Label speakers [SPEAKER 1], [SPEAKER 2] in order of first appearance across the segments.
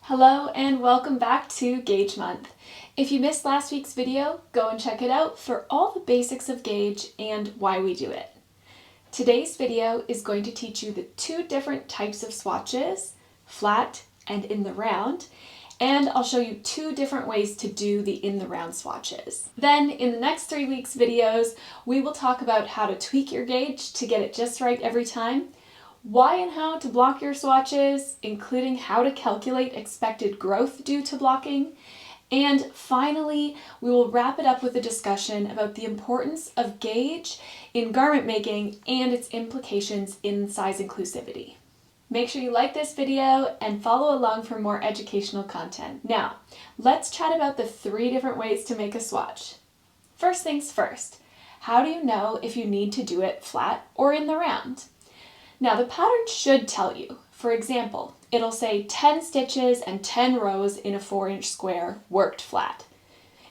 [SPEAKER 1] Hello and welcome back to Gauge Month. If you missed last week's video, go and check it out for all the basics of gauge and why we do it. Today's video is going to teach you the two different types of swatches, flat and in the round, and I'll show you two different ways to do the in the round swatches. Then in the next 3 weeks videos, we will talk about how to tweak your gauge to get it just right every time, why and how to block your swatches, including how to calculate expected growth due to blocking, and finally, we will wrap it up with a discussion about the importance of gauge in garment making and its implications in size inclusivity. Make sure you like this video and follow along for more educational content. Now, let's chat about the 3 different ways to make a swatch. First things first, how do you know if you need to do it flat or in the round? Now the pattern should tell you. For example, it'll say 10 stitches and 10 rows in a 4-inch square, worked flat.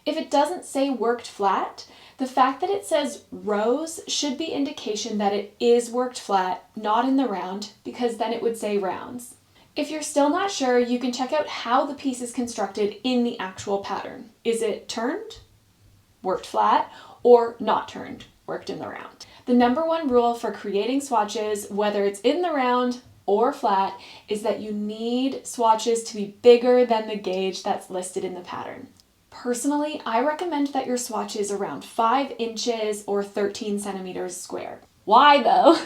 [SPEAKER 1] If it doesn't say worked flat, the fact that it says rows should be indication that it is worked flat, not in the round, because then it would say rounds. If you're still not sure, you can check out how the piece is constructed in the actual pattern. Is it turned, worked flat, or not turned, worked in the round? The number 1 rule for creating swatches, whether it's in the round or flat, is that you need swatches to be bigger than the gauge that's listed in the pattern. Personally, I recommend that your swatch is around 5 inches or 13 centimeters square. Why though?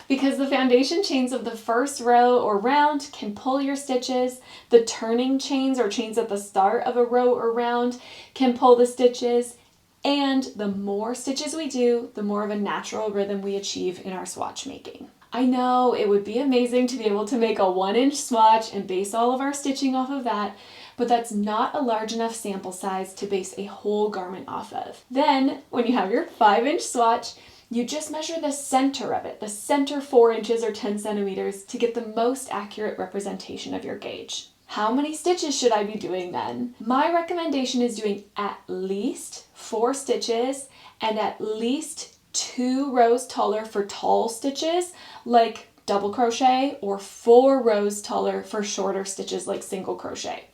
[SPEAKER 1] Because the foundation chains of the first row or round can pull your stitches, the turning chains or chains at the start of a row or round can pull the stitches, and the more stitches we do, the more of a natural rhythm we achieve in our swatch making. I know it would be amazing to be able to make a 1-inch swatch and base all of our stitching off of that, but that's not a large enough sample size to base a whole garment off of. Then, when you have your 5-inch swatch, you just measure the center of it, the center 4 inches or 10 centimeters, to get the most accurate representation of your gauge. How many stitches should I be doing then? My recommendation is doing at least 4 stitches and at least 2 rows taller for tall stitches like double crochet, or 4 rows taller for shorter stitches like single crochet.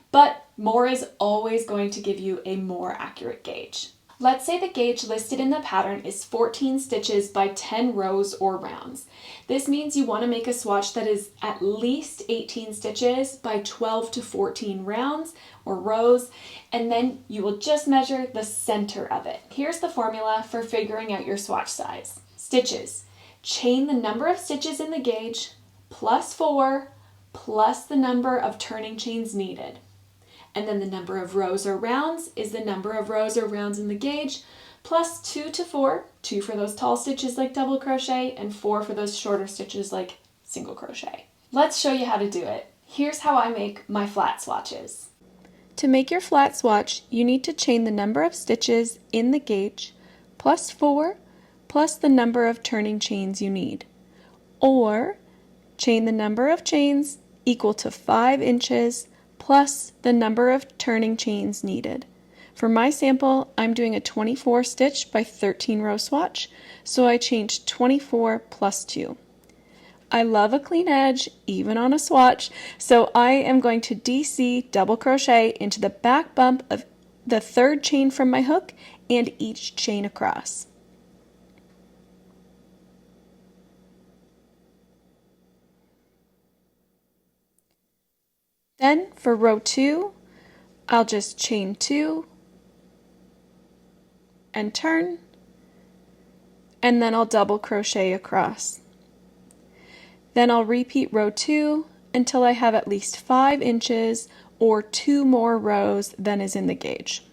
[SPEAKER 1] But more is always going to give you a more accurate gauge. Let's say the gauge listed in the pattern is 14 stitches by 10 rows or rounds. This means you want to make a swatch that is at least 18 stitches by 12 to 14 rounds or rows, and then you will just measure the center of it. Here's the formula for figuring out your swatch size. Stitches. Chain the number of stitches in the gauge plus 4 plus the number of turning chains needed. And then the number of rows or rounds is the number of rows or rounds in the gauge, plus 2 to 4, 2 for those tall stitches like double crochet, and 4 for those shorter stitches like single crochet. Let's show you how to do it. Here's how I make my flat swatches. To make your flat swatch, you need to chain the number of stitches in the gauge, plus 4, plus the number of turning chains you need. Or, chain the number of chains equal to 5 inches, plus the number of turning chains needed. For my sample, I'm doing a 24 stitch by 13 row swatch, so I changed 24 plus 2. I love a clean edge, even on a swatch, so I am going to DC double crochet into the back bump of the 3rd chain from my hook and each chain across. Then for row 2, I'll just chain 2 and turn, and then I'll double crochet across. Then I'll repeat row 2 until I have at least 5 inches or 2 more rows than is in the gauge.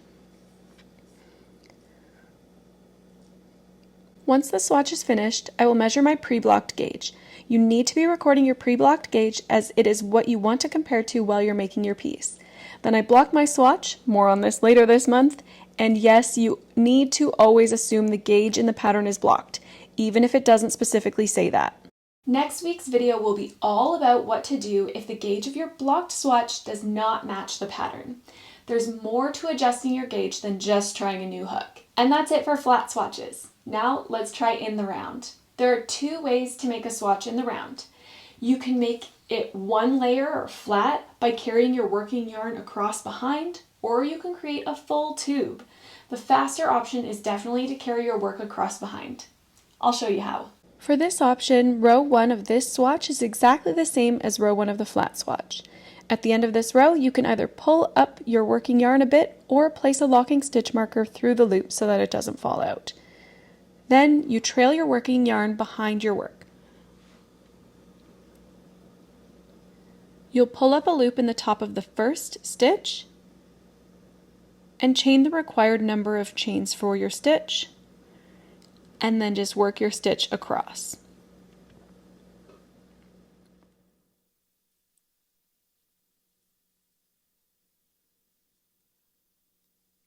[SPEAKER 1] Once the swatch is finished, I will measure my pre-blocked gauge. You need to be recording your pre-blocked gauge as it is what you want to compare to while you're making your piece. Then I block my swatch, more on this later this month, and yes, you need to always assume the gauge in the pattern is blocked, even if it doesn't specifically say that. Next week's video will be all about what to do if the gauge of your blocked swatch does not match the pattern. There's more to adjusting your gauge than just trying a new hook. And that's it for flat swatches. Now let's try in the round. There are 2 ways to make a swatch in the round. You can make it one layer or flat by carrying your working yarn across behind, or you can create a full tube. The faster option is definitely to carry your work across behind. I'll show you how. For this option, row 1 of this swatch is exactly the same as row 1 of the flat swatch. At the end of this row, you can either pull up your working yarn a bit or place a locking stitch marker through the loop so that it doesn't fall out. Then you trail your working yarn behind your work. You'll pull up a loop in the top of the first stitch and chain the required number of chains for your stitch, and then just work your stitch across.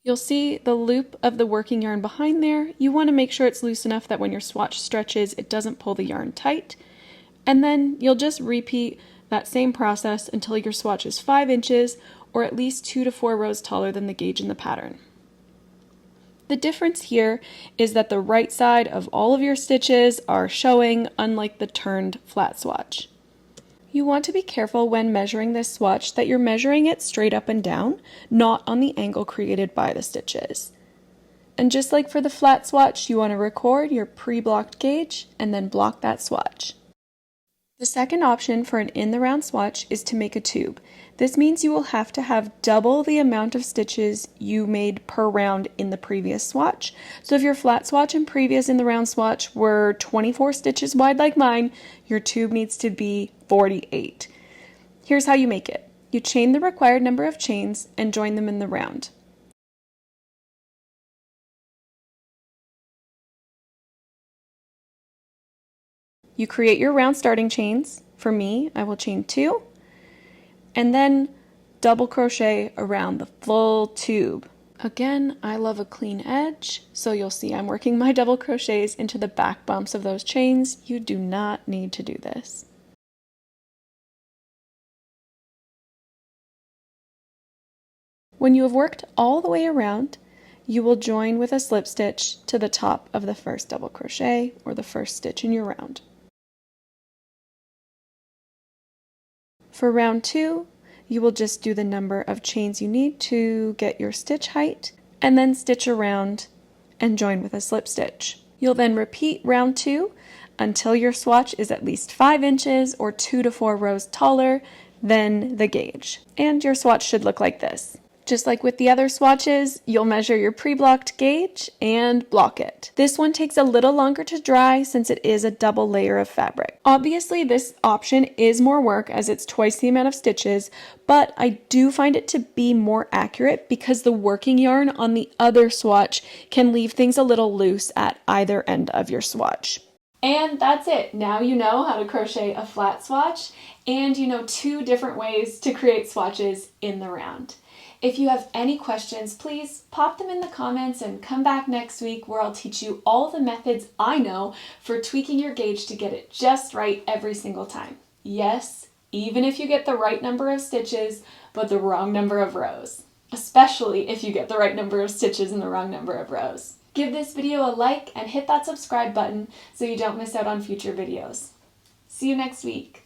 [SPEAKER 1] You'll see the loop of the working yarn behind there. You want to make sure it's loose enough that when your swatch stretches, it doesn't pull the yarn tight. And then you'll just repeat that same process until your swatch is 5 inches or at least 2 to 4 rows taller than the gauge in the pattern. The difference here is that the right side of all of your stitches are showing, unlike the turned flat swatch. You want to be careful when measuring this swatch that you're measuring it straight up and down, not on the angle created by the stitches. And just like for the flat swatch, you want to record your pre-blocked gauge and then block that swatch. The second option for an in the round swatch is to make a tube. This means you will have to have double the amount of stitches you made per round in the previous swatch. So if your flat swatch and previous in the round swatch were 24 stitches wide like mine, your tube needs to be 48. Here's how you make it. You chain the required number of chains and join them in the round. You create your round starting chains. For me, I will chain 2, and then double crochet around the full tube. Again, I love a clean edge, so you'll see I'm working my double crochets into the back bumps of those chains. You do not need to do this. When you have worked all the way around, you will join with a slip stitch to the top of the first double crochet or the first stitch in your round. For round 2, you will just do the number of chains you need to get your stitch height, and then stitch around and join with a slip stitch. You'll then repeat round 2 until your swatch is at least 5 inches or 2 to 4 rows taller than the gauge. And your swatch should look like this. Just like with the other swatches, you'll measure your pre-blocked gauge and block it. This one takes a little longer to dry since it is a double layer of fabric. Obviously, this option is more work as it's twice the amount of stitches, but I do find it to be more accurate because the working yarn on the other swatch can leave things a little loose at either end of your swatch. And that's it. Now you know how to crochet a flat swatch, and you know 2 different ways to create swatches in the round. If you have any questions, please pop them in the comments and come back next week where I'll teach you all the methods I know for tweaking your gauge to get it just right every single time. Yes, even if you get the right number of stitches, but the wrong number of rows. Especially if you get the right number of stitches and the wrong number of rows. Give this video a like and hit that subscribe button so you don't miss out on future videos. See you next week.